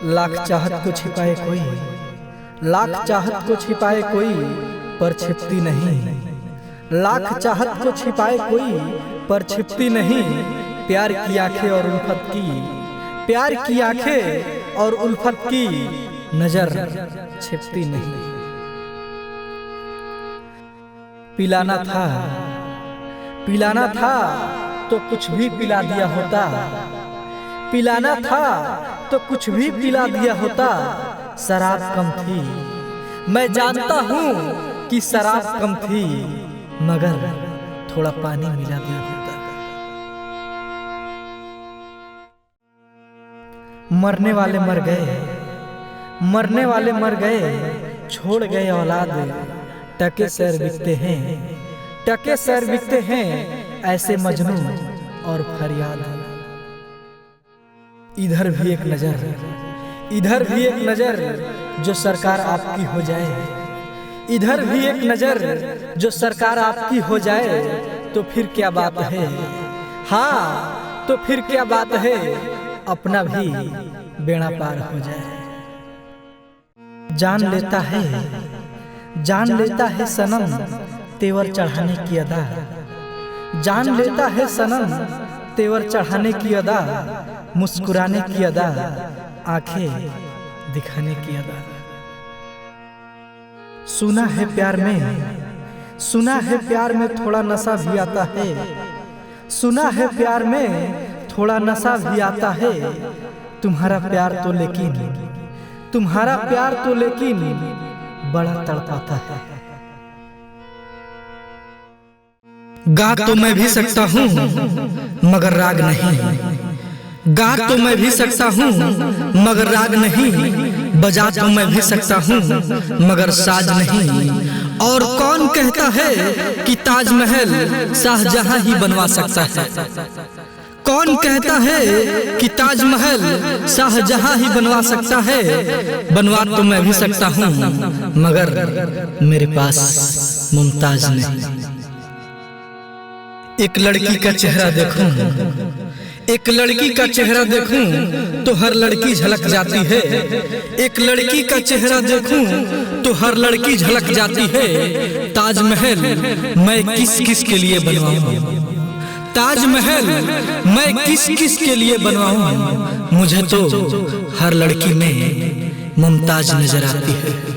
लाख चाहत को छिपाए कोई, लाख चाहत को छिपाए कोई पर छिपती नहीं। लाख चाहत को छिपाए कोई पर छिपती नहीं। प्यार की आंखें और उल्फत की, प्यार की आंखें और उल्फत की नजर छिपती नहीं। पिलाना था, पिलाना था तो कुछ भी पिला दिया होता। पिलाना था तो कुछ भी पिला दिया होता। शराब कम थी, मैं जानता हूँ कि शराब कम थी, मगर थोड़ा पानी मिला दिया होता। मरने वाले मर गए, मरने वाले मर गए, छोड़ गए औलाद। टके सैर बिकते हैं, टके सैर बिकते हैं, ऐसे मजनू और फरियाद। इधर भी एक नजर, इधर भी एक नजर, जो सरकार आपकी हो जाए। इधर भी एक नजर, जो सरकार आपकी हो जाए, तो फिर क्या बात है। हाँ तो फिर क्या बात है, अपना भी बेड़ा पार हो जाए। जान लेता है, जान लेता है सनम तेवर चढ़ाने की अदा। जान लेता है सनम तेवर चढ़ाने की अदा, मुस्कुराने की अदा, आंखें दिखाने की अदा। सुना है प्यार में, सुना है प्यार में थोड़ा नशा भी आता है। सुना है प्यार में थोड़ा नशा भी आता है। तुम्हारा प्यार तो लेकिन, तुम्हारा प्यार तो लेकिन बड़ा तड़पाता है। गा तो मैं भी सकता हूँ मगर राग नहीं। गा तो मैं भी सकता हूँ मगर राग नहीं। बजा तो मैं भी सकता हूँ मगर साज नहीं। और कौन कहता है कि ताजमहल शाहजहां ही बनवा सकता है। कौन कहता है कि ताजमहल शाहजहां ही बनवा सकता है। बनवा तो मैं भी सकता हूँ मगर मेरे पास मुमताज नहीं। एक लड़की का चेहरा देखूं, एक लड़की का चेहरा देखूं तो हर लड़की झलक जाती है। एक लड़की का चेहरा देखूं तो हर लड़की झलक जाती है। ताजमहल मैं किस किस के लिए बनवाऊं। ताजमहल मैं किस किस के लिए बनवाऊं। मुझे तो हर लड़की में मुमताज नजर आती है।